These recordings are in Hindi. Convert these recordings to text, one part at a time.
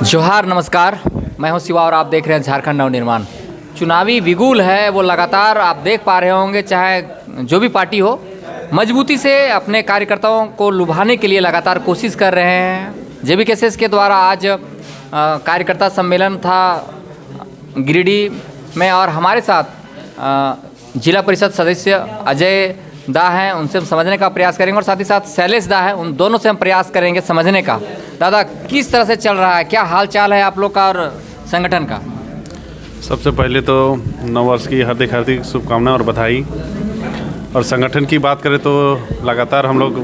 जोहार, नमस्कार। मैं हूं शिवा और आप देख रहे हैं झारखंड नवनिर्माण। चुनावी बिगुल है वो लगातार आप देख पा रहे होंगे, चाहे जो भी पार्टी हो, मजबूती से अपने कार्यकर्ताओं को लुभाने के लिए लगातार कोशिश कर रहे हैं। जेबीकेएसएस के द्वारा आज कार्यकर्ता सम्मेलन था गिरिडीह में और हमारे साथ जिला परिषद सदस्य अजय दा हैं, उनसे हम समझने का प्रयास करेंगे और साथ ही साथ शैलेश दा है, उन दोनों से हम प्रयास करेंगे समझने का। दादा, किस तरह से चल रहा है, क्या हाल चाल है आप लोग का और संगठन का? सबसे पहले तो नववर्ष की हार्दिक हार्दिक शुभकामनाएं और बधाई। और संगठन की बात करें तो लगातार हम लोग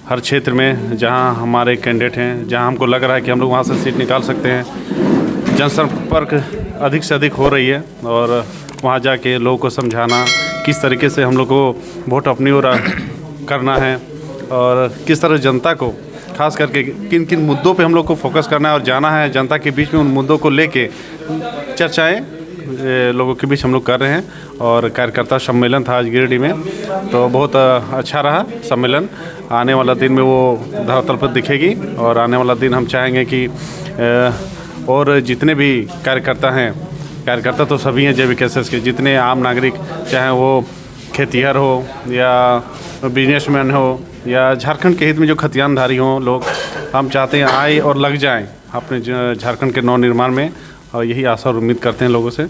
हर क्षेत्र में जहां हमारे कैंडिडेट हैं, जहां हमको लग रहा है कि हम लोग वहां से सीट निकाल सकते हैं, जनसंपर्क अधिक से अधिक हो रही है और वहां जाके लोगों को समझाना किस तरीके से हम लोग को वोट अपनी ओर करना है और किस तरह जनता को खास करके किन किन मुद्दों पे हम लोग को फोकस करना है और जाना है जनता के बीच में। उन मुद्दों को लेके चर्चाएं लोगों के बीच हम लोग कर रहे हैं। और कार्यकर्ता सम्मेलन था आज गिरिडीह में, तो बहुत अच्छा रहा सम्मेलन। आने वाला दिन में वो धरातल पर दिखेगी और आने वाला दिन हम चाहेंगे कि और जितने भी कार्यकर्ता हैं, कार्यकर्ता तो सभी हैं जेबीकेएसएस के, जितने आम नागरिक, चाहे वो खेतिहर हो या बिजनेसमैन हो या झारखंड के हित में जो खतियानधारी हों लोग, हम चाहते हैं आए और लग जाएं अपने झारखंड के नवनिर्माण में, और यही आशा और उम्मीद करते हैं लोगों से।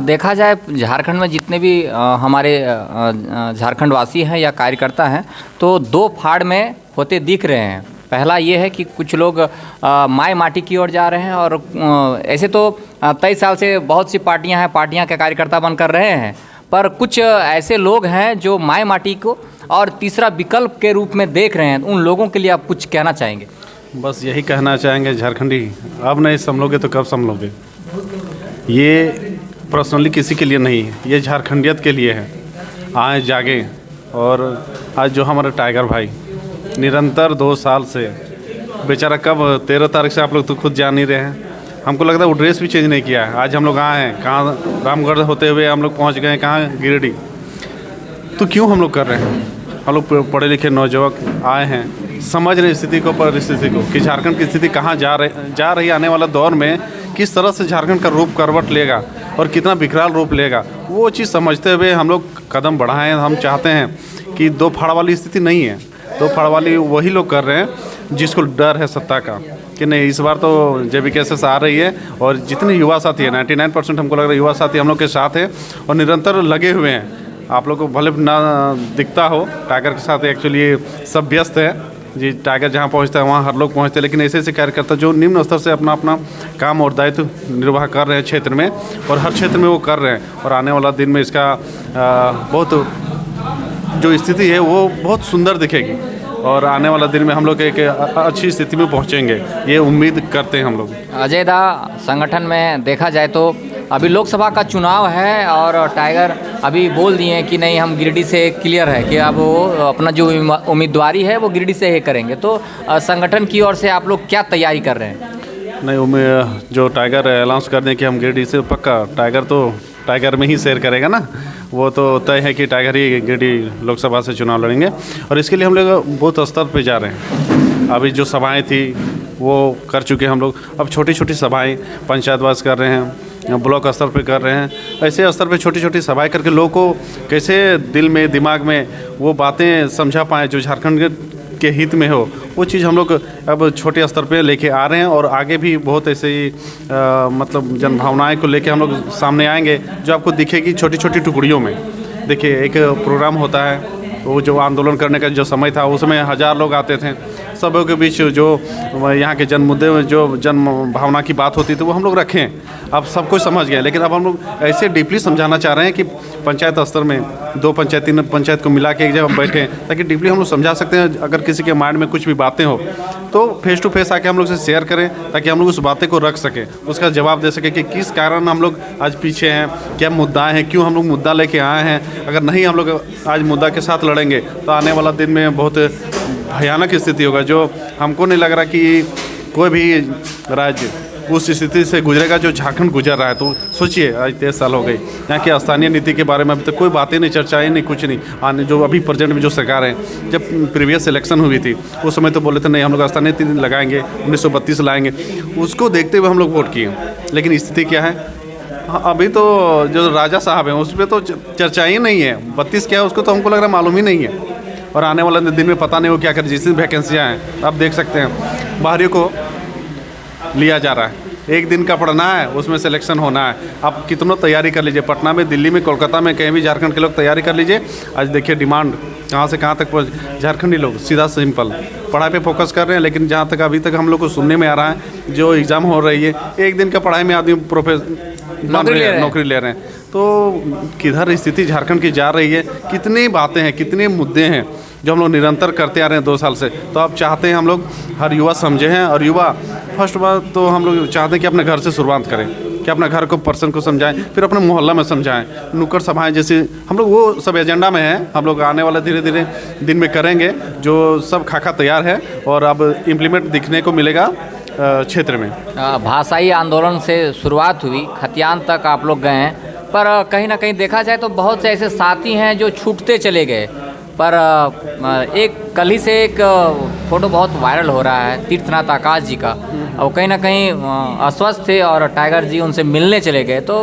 देखा जाए झारखंड में जितने भी हमारे झारखंड वासी हैं या कार्यकर्ता हैं, तो दो फाड़ में होते दिख रहे हैं। पहला ये है कि कुछ लोग माय माटी की ओर जा रहे हैं और ऐसे तो 23 साल से बहुत सी पार्टियां हैं, पार्टियां के कार्यकर्ता बनकर रहे हैं, पर कुछ ऐसे लोग हैं जो माय माटी को और तीसरा विकल्प के रूप में देख रहे हैं। उन लोगों के लिए आप कुछ कहना चाहेंगे? बस यही कहना चाहेंगे, झारखंडी अब नहीं संभलोगे तो कब संभलोगे। ये पर्सनली किसी के लिए नहीं है, ये झारखंडियत के लिए है। आए जागे। और आज जो हमारा टाइगर भाई निरंतर 2 साल से बेचारा, कब 13 तारीख से आप लोग तो खुद जान ही रहे हैं, हमको लगता है वो ड्रेस भी चेंज नहीं किया है। आज हम लोग आए हैं, कहाँ रामगढ़ होते हुए हम लोग पहुँच गए हैं, कहाँ गिरिडीह। तो क्यों हम लोग कर रहे हैं? हम लोग पढ़े लिखे नौजवान आए हैं, समझ रहे स्थिति को, परिस्थिति को, कि झारखंड की स्थिति कहाँ जा रही आने वाला दौर में, किस तरह से झारखंड का रूप करवट लेगा और कितना विकराल रूप लेगा, वो चीज़ समझते हुए हम लोग कदम बढ़ाएं। हम चाहते हैं कि दो फाड़ वाली स्थिति नहीं है। दो फाड़ वाली वही लोग कर रहे हैं जिसको डर है सत्ता का, कि नहीं इस बार तो जेबीकेएसएस आ रही है। और जितने युवा साथी हैं, 99% हमको लग रहा है युवा साथी हम लोग के साथ हैं और निरंतर लगे हुए हैं। आप लोग को भले ना दिखता हो, टाइगर के साथ एक्चुअली सब व्यस्त है जी। टाइगर जहाँ पहुँचता है वहाँ हर लोग पहुँचते हैं, लेकिन ऐसे ऐसे कार्यकर्ता जो निम्न स्तर से अपना अपना काम और दायित्व निर्वाह कर रहे हैं क्षेत्र में, और हर क्षेत्र में वो कर रहे हैं। और आने वाला दिन में इसका बहुत जो स्थिति है वो बहुत सुंदर दिखेगी और आने वाला दिन में हम लोग एक अच्छी स्थिति में पहुँचेंगे, ये उम्मीद करते हैं हम लोग। अजय दा, संगठन में देखा जाए तो अभी लोकसभा का चुनाव है और टाइगर अभी बोल दिए हैं कि नहीं, हम गिरिडीह से क्लियर है कि अब वो अपना जो उम्मीदवारी है वो गिरिडीह से ही करेंगे। तो संगठन की ओर से आप लोग क्या तैयारी कर रहे हैं? नहीं, जो टाइगर अनाउंस कर दें कि हम गिरिडीह से, पक्का टाइगर तो टाइगर में ही शेयर करेगा ना, वो तो तय है कि टाइगर ही गिरिडीह लोकसभा से चुनाव लड़ेंगे। और इसके लिए हम लोग बहुत स्तर पे जा रहे हैं। अभी जो सभाएं थी वो कर चुके हम लोग, अब छोटी छोटी सभाएं पंचायतवास कर रहे हैं, ब्लॉक स्तर पे कर रहे हैं। ऐसे स्तर पे छोटी छोटी सभाएं करके लोगों को कैसे दिल में, दिमाग में वो बातें समझा पाएँ जो झारखंड के हित में हो, वो चीज़ हम लोग अब छोटे स्तर पे लेके आ रहे हैं। और आगे भी बहुत ऐसे ही मतलब जनभावनाएं को लेके हम लोग सामने आएंगे, जो आपको दिखेगी छोटी छोटी टुकड़ियों में। देखिए, एक प्रोग्राम होता है, वो जो आंदोलन करने का जो समय था उसमें 1000 लोग आते थे, सबों के बीच जो यहाँ के जन मुद्दे में जो जन भावना की बात होती थी वो हम लोग रखें। अब सब कुछ समझ गए, लेकिन अब हम लोग ऐसे डीपली समझाना चाह रहे हैं कि पंचायत स्तर में 2 पंचायत 3 पंचायत को मिला के एक जगह बैठें, ताकि डीपली हम लोग समझा सकते हैं। अगर किसी के माइंड में कुछ भी बातें हो तो फेस टू फेस आके हम लोग से शेयर करें, ताकि हम लोग उस बातें को रख सकें, उसका जवाब दे सकें कि किस कारण हम लोग आज पीछे हैं, क्या मुद्दा है, क्यों हम लोग मुद्दा लेके आए हैं। अगर नहीं हम लोग आज मुद्दा के साथ लड़ेंगे तो आने वाला दिन में बहुत भयानक स्थिति होगा, जो हमको नहीं लग रहा कि कोई भी राज्य उस स्थिति से गुजरेगा जो झारखंड गुजर रहा है। तो सोचिए, आज 23 साल हो गई, यहाँ की स्थानीय नीति के बारे में अभी तक कोई बातें नहीं, चर्चाएं नहीं, कुछ नहीं। आने जो अभी प्रेजेंट में जो सरकार है, जब प्रीवियस इलेक्शन हुई थी उस समय तो बोले थे नहीं हम लोग स्थानीय नीति लगाएंगे, 1932 लाएंगे, उसको देखते हुए हम लोग वोट किए। लेकिन स्थिति क्या है, अभी तो जो राजा साहब हैं उस पर तो चर्चा ही नहीं है। 32 क्या है उसको तो हमको लग रहा है मालूम ही नहीं है। और आने वाले दिन में पता नहीं वो क्या करे। जितनी वैकेंसियाँ हैं आप देख सकते हैं, बाहरियों को लिया जा रहा है, एक दिन का पढ़ना है, उसमें सिलेक्शन होना है। आप कितनों तैयारी कर लीजिए, पटना में, दिल्ली में, कोलकाता में, कहीं भी झारखंड के लोग तैयारी कर लीजिए। आज देखिए डिमांड कहाँ से कहाँ तक पहुँच। झारखंडी लोग सीधा सिंपल पढ़ाई पे फोकस कर रहे हैं। लेकिन जहाँ तक अभी तक हम लोग को सुनने में आ रहा है, जो एग्ज़ाम हो रही है, एक दिन का पढ़ाई में आदमी नौकरी ले रहे हैं। तो किधर स्थिति झारखंड की जा रही है। कितनी बातें हैं, कितने मुद्दे हैं जो हम लोग निरंतर करते आ रहे हैं 2 साल से। तो आप चाहते हैं हम लोग हर युवा समझे हैं, और युवा फर्स्ट बात तो हम लोग चाहते हैं कि अपने घर से शुरुआत करें, कि अपना घर को पर्सन को समझाएं, फिर अपने मोहल्ला में समझाएं, नुक्कड़ सभाएं जैसे हम लोग, वो सब एजेंडा में है। हम लोग आने वाला धीरे धीरे दिन में करेंगे, जो सब खाका तैयार है और अब इम्प्लीमेंट दिखने को मिलेगा क्षेत्र में। भाषाई आंदोलन से शुरुआत हुई, खतियान तक आप लोग गए हैं, पर कहीं ना कहीं देखा जाए तो बहुत से ऐसे साथी हैं जो छूटते चले गए। पर एक कल ही से एक फ़ोटो बहुत वायरल हो रहा है तीर्थनाथ आकाश जी का, और कहीं ना कहीं अस्वस्थ थे और टाइगर जी उनसे मिलने चले गए। तो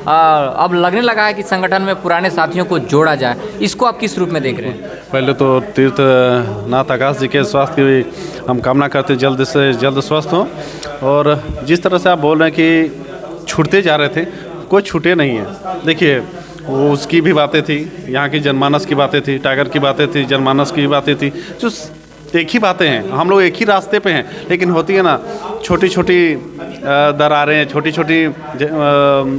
अब लगने लगा है कि संगठन में पुराने साथियों को जोड़ा जाए। इसको आप किस रूप में देख रहे हैं? पहले तो तीर्थनाथ आकाश जी के स्वास्थ्य की हम कामना करते हैं जल्द से जल्द स्वस्थ हों। और जिस तरह से आप बोल रहे हैं कि छूटते जा रहे थे, कोई छूटे नहीं है। देखिए, वो उसकी भी बातें थी, यहाँ की जनमानस की बातें थी, टाइगर की बातें थी, जनमानस की बातें थी, जो एक ही बातें हैं। हम लोग एक ही रास्ते पे हैं, लेकिन होती है ना छोटी छोटी दरारें, छोटी छोटी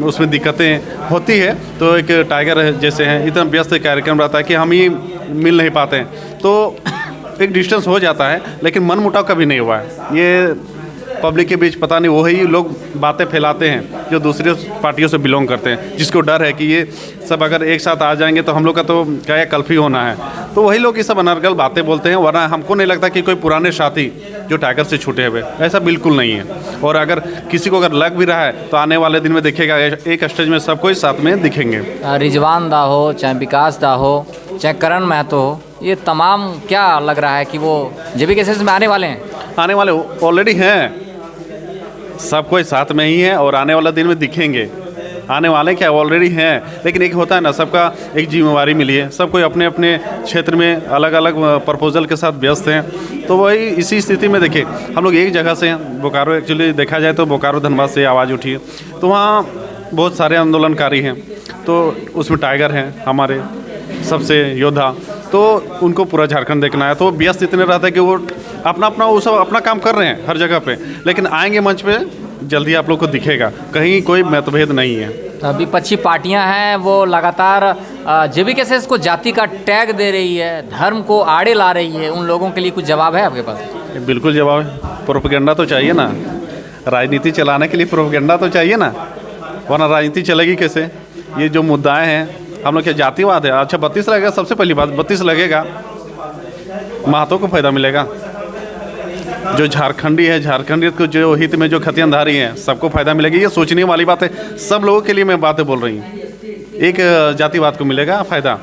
उसमें दिक्कतें होती है। तो एक टाइगर जैसे हैं, इतना व्यस्त कार्यक्रम रहता है कि हम ही मिल नहीं पाते हैं, तो एक डिस्टेंस हो जाता है। लेकिन मन मुटाव कभी नहीं हुआ है। ये पब्लिक के बीच पता नहीं वही लोग बातें फैलाते हैं जो दूसरे पार्टियों से बिलोंग करते हैं, जिसको डर है कि ये सब अगर एक साथ आ जाएंगे तो हम लोग का तो क्या है, कल्फी होना है। तो वही लोग ये सब अनर्गल बातें बोलते हैं। वरना हमको नहीं लगता कि कोई पुराने साथी जो टाइगर से छूटे हुए, ऐसा बिल्कुल नहीं है। और अगर किसी को अगर लग भी रहा है तो आने वाले दिन में देखिएगा एक स्टेज में सब कोई साथ में दिखेंगे। रिजवान दा हो, चाहे विकास दा हो, चाहे करण महतो हो, ये तमाम क्या लग रहा है कि वो JBKSS में आने वाले हैं? आने वाले ऑलरेडी हैं, सब कोई साथ में ही है और आने वाला दिन में दिखेंगे। आने वाले क्या ऑलरेडी हैं। लेकिन एक होता है ना, सबका एक जिम्मेवारी मिली है, सब कोई अपने अपने क्षेत्र में अलग अलग प्रपोजल के साथ व्यस्त हैं। तो वही इसी स्थिति में देखिए, हम लोग एक जगह से हैं, बोकारो। एक्चुअली देखा जाए तो बोकारो धनबाद से आवाज़ उठी है, तो वहाँ बहुत सारे आंदोलनकारी हैं। तो उसमें टाइगर हैं हमारे सबसे योद्धा, तो उनको पूरा झारखंड देखना है। तो व्यस्त इतने रहते हैं कि वो अपना अपना वो सब अपना काम कर रहे हैं हर जगह पे। लेकिन आएंगे मंच पे, जल्दी आप लोग को दिखेगा, कहीं कोई मतभेद नहीं है। विपक्षी पार्टियां हैं वो लगातार JBKSS को जाति का टैग दे रही है, धर्म को आड़े ला रही है। उन लोगों के लिए कुछ जवाब है आपके पास? बिल्कुल जवाब है। प्रोपेगेंडा तो चाहिए ना, राजनीति चलाने के लिए प्रोपेगेंडा तो चाहिए ना, वरना राजनीति चलेगी कैसे? ये जो मुद्दाएँ हैं, हम लोग क्या जातिवाद है? अच्छा 32 लगेगा, सबसे पहली बात 32 लगेगा, महतो को फायदा मिलेगा। जो झारखंडी है, झारखंडियत को जो हित में जो खतियानधारी हैं, सबको फायदा मिलेगा। ये सोचने वाली बात है, सब लोगों के लिए मैं बातें बोल रही हूँ। एक जातिवाद को मिलेगा फ़ायदा,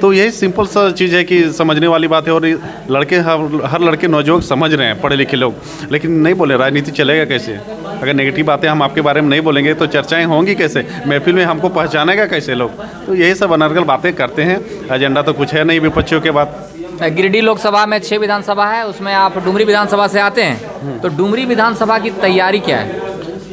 तो यही सिंपल सा चीज़ है कि समझने वाली बात है। और लड़के हर लड़के नौजवान समझ रहे हैं, पढ़े लिखे लोग, लेकिन नहीं बोले राजनीति चलेगा कैसे? अगर नेगेटिव बातें हम आपके बारे में नहीं बोलेंगे तो चर्चाएं होंगी कैसे? महफिल में हमको पहचानेगा कैसे लोग? तो यही सब अनर्गल बातें करते हैं। एजेंडा तो कुछ है नहीं विपक्षियों के बाद। गिरिडीह लोकसभा में 6 विधानसभा है, उसमें आप डुमरी विधानसभा से आते हैं, तो डुमरी विधानसभा की तैयारी क्या है?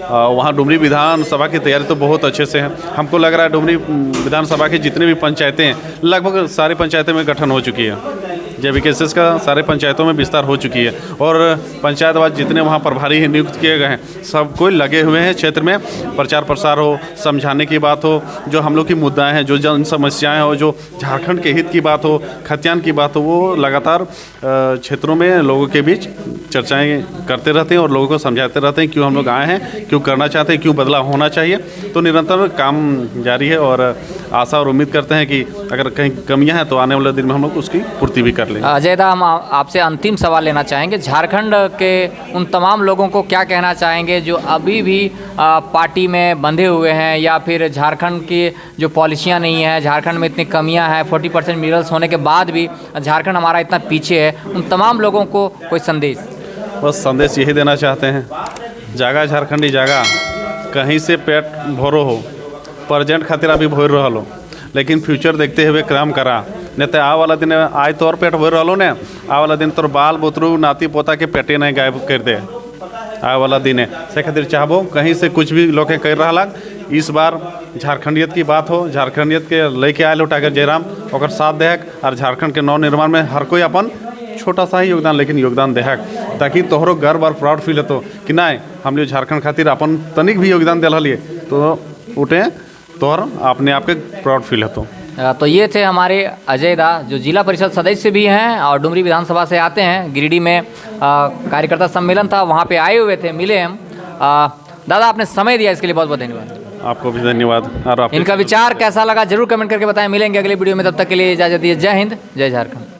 वहाँ डुमरी विधानसभा की तैयारी तो बहुत अच्छे से है। हमको लग रहा है डुमरी विधानसभा की जितने भी पंचायतें हैं, लगभग सारी पंचायतें में गठन हो चुकी है। JBKSS का सारे पंचायतों में विस्तार हो चुकी है। और पंचायतवाद जितने वहाँ प्रभारी हैं नियुक्त किए गए हैं, सब कोई लगे हुए हैं क्षेत्र में। प्रचार प्रसार हो, समझाने की बात हो, जो हम लोग की मुद्दाएं हैं, जो जन समस्याएं हो, जो झारखंड के हित की बात हो, खतियान की बात हो, वो लगातार क्षेत्रों में लोगों के बीच चर्चाएं करते रहते हैं और लोगों को समझाते रहते हैं क्यों हम लोग आए हैं, क्यों करना चाहते हैं, क्यों बदलाव होना चाहिए। तो निरंतर काम जारी है और आशा और उम्मीद करते हैं कि अगर कहीं कमियां हैं तो आने वाले दिन में हम लोग उसकी पूर्ति भी कर कर लें। अजय दा, हम आपसे अंतिम सवाल लेना चाहेंगे। झारखंड के उन तमाम लोगों को क्या कहना चाहेंगे जो अभी भी पार्टी में बंधे हुए हैं, या फिर झारखंड की जो पॉलिसियां नहीं है, झारखंड में इतनी कमियां हैं, 40% मिनरल्स होने के बाद भी झारखंड हमारा इतना पीछे है, उन तमाम लोगों को कोई संदेश? बस संदेश यही देना चाहते हैं, जागा झारखंडी जागा, कहीं से पेट भरो हो, प्रेजेंट खातिर अभी भर रहा हो, लेकिन फ्यूचर देखते हुए काम करा, नहीं तो आ वाला दिन आज तोर पेट भर रहा ने, आ वाला दिन तोर बाल बुतरू नाती पोता के पेटे नहीं गायब कर दे। आ वाला दिन है से खातिर चाहबो कहीं से कुछ भी लोग कर रहा, इस बार झारखंडियत की बात हो, झारखंडियत के लेके आए लो टाइगर जयराम, और साथ देहक, और झारखंड के नव निर्माण में हर कोई अपन छोटा सा ही योगदान लेकिन योगदान देहक, ताकि तोहरो गर्व और प्राउड फील हो कि नहीं हम लोग झारखंड खातिर अपन तनिक भी योगदान दे रही तो उठे तोहर अपने आप के प्राउड फील हो। तो ये थे हमारे अजय दा, जो जिला परिषद सदस्य भी हैं और डुमरी विधानसभा से आते हैं। गिरिडीह में कार्यकर्ता सम्मेलन था, वहाँ पे आए हुए थे, मिले हम। दादा, आपने समय दिया, इसके लिए बहुत बहुत धन्यवाद। आपको भी धन्यवाद। और इनका विचार कैसा लगा जरूर कमेंट करके बताएं। मिलेंगे अगले वीडियो में, तब तक के लिए इजाज़त दिए। जय हिंद, जय झारखंड।